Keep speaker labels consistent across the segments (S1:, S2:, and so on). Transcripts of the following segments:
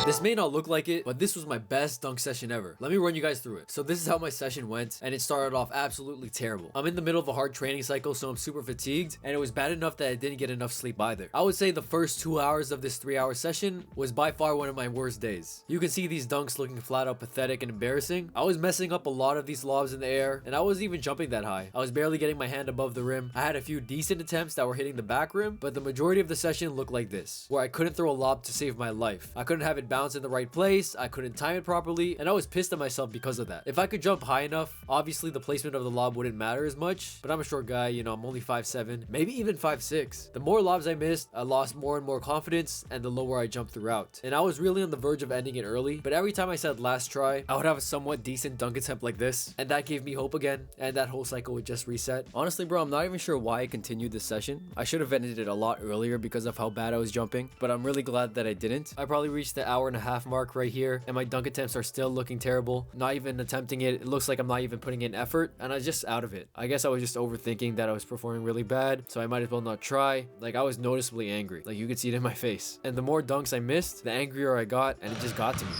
S1: This may not look like it, but this was my best dunk session ever. Let me run you guys through it. So this is how my session went, and it started off absolutely terrible. I'm in the middle of a hard training cycle, so I'm super fatigued, and it was bad enough that I didn't get enough sleep either. I would say the first 2 hours of this 3-hour session was by far one of my worst days. You can see these dunks looking flat out pathetic and embarrassing. I was messing up a lot of these lobs in the air, and I wasn't even jumping that high. I was barely getting my hand above the rim. I had a few decent attempts that were hitting the back rim, but the majority of the session looked like this, where I couldn't throw a lob to save my life. I couldn't have it bounce in the right place, I couldn't time it properly, and I was pissed at myself because of that. If I could jump high enough, obviously the placement of the lob wouldn't matter as much, but I'm a short guy, you know, I'm only 5'7", maybe even 5'6". The more lobs I missed, I lost more and more confidence, and the lower I jumped throughout. And I was really on the verge of ending it early, but every time I said last try, I would have a somewhat decent dunk attempt like this, and that gave me hope again, and that whole cycle would just reset. Honestly, bro, I'm not even sure why I continued this session. I should have ended it a lot earlier because of how bad I was jumping, but I'm really glad that I didn't. I probably reached the hour-and-a-half mark right here, and my dunk attempts are still looking terrible. Not even attempting it. It looks like I'm not even putting in effort, and I was just out of it. I guess I was just overthinking that I was performing really bad, so I might as well not try. Like, I was noticeably angry. Like, you could see it in my face. And the more dunks I missed, the angrier I got, and it just got to me.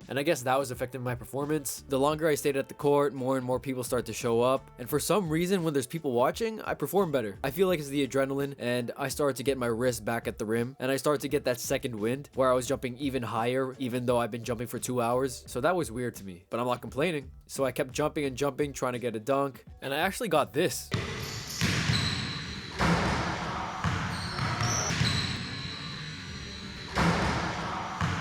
S1: And I guess that was affecting my performance. The longer I stayed at the court, more and more people start to show up. And for some reason, when there's people watching, I perform better. I feel like it's the adrenaline, and I started to get my wrist back at the rim. And I started to get that second wind, where I was jumping even higher, even though I've been jumping for 2 hours. So that was weird to me, but I'm not complaining. So I kept jumping and jumping, trying to get a dunk. And I actually got this.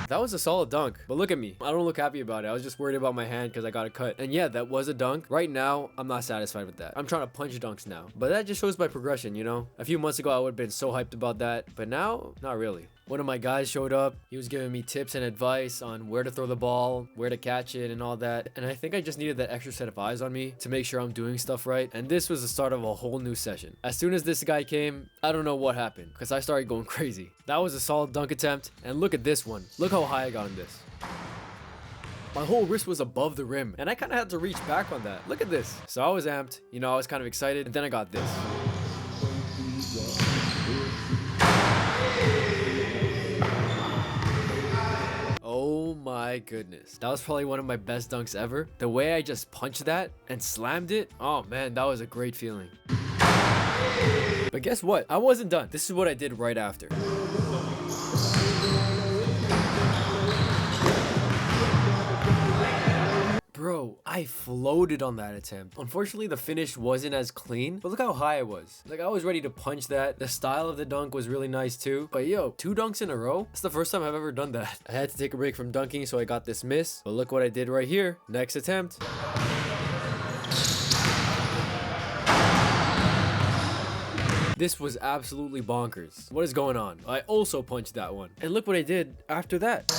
S1: That was a solid dunk, but look at me. I don't look happy about it. I was just worried about my hand because I got a cut. And yeah, that was a dunk. Right now, I'm not satisfied with that. I'm trying to punch dunks now. But that just shows my progression, you know? A few months ago, I would have been so hyped about that, but now, not really. One of my guys showed up. He was giving me tips and advice on where to throw the ball, where to catch it, and all that. And I think I just needed that extra set of eyes on me to make sure I'm doing stuff right. And this was the start of a whole new session. As soon as this guy came, I don't know what happened because I started going crazy. That was a solid dunk attempt. And look at this one. Look how high I got on this. My whole wrist was above the rim, and I kind of had to reach back on that. Look at this. So I was amped. You know, I was kind of excited. And then I got this. Oh my goodness. That was probably one of my best dunks ever. The way I just punched that and slammed it, oh man, that was a great feeling. But guess what? I wasn't done. This is what I did right after. Bro, I floated on that attempt. Unfortunately, the finish wasn't as clean, but look how high I was. Like, I was ready to punch that. The style of the dunk was really nice too. But yo, 2 dunks in a row? That's the first time I've ever done that. I had to take a break from dunking, so I got this miss. But look what I did right here. Next attempt. This was absolutely bonkers. What is going on? I also punched that one. And look what I did after that.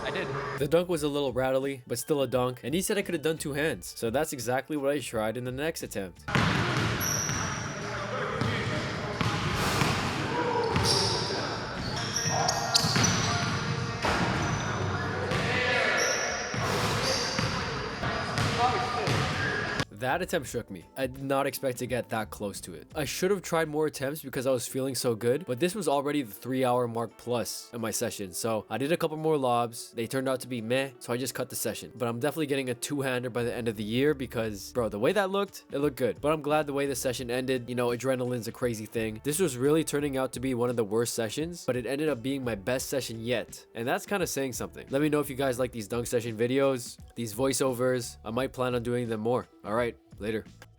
S1: I did. The dunk was a little rattly, but still a dunk, and he said I could have done 2 hands. So that's exactly what I tried in the next attempt. That attempt shook me. I did not expect to get that close to it. I should have tried more attempts because I was feeling so good, but this was already the 3-hour mark plus in my session. So I did a couple more lobs. They turned out to be meh, so I just cut the session. But I'm definitely getting a 2-hander by the end of the year because, bro, the way that looked, it looked good. But I'm glad the way the session ended. You know, adrenaline's a crazy thing. This was really turning out to be one of the worst sessions, but it ended up being my best session yet. And that's kind of saying something. Let me know if you guys like these dunk session videos, these voiceovers. I might plan on doing them more. All right, later.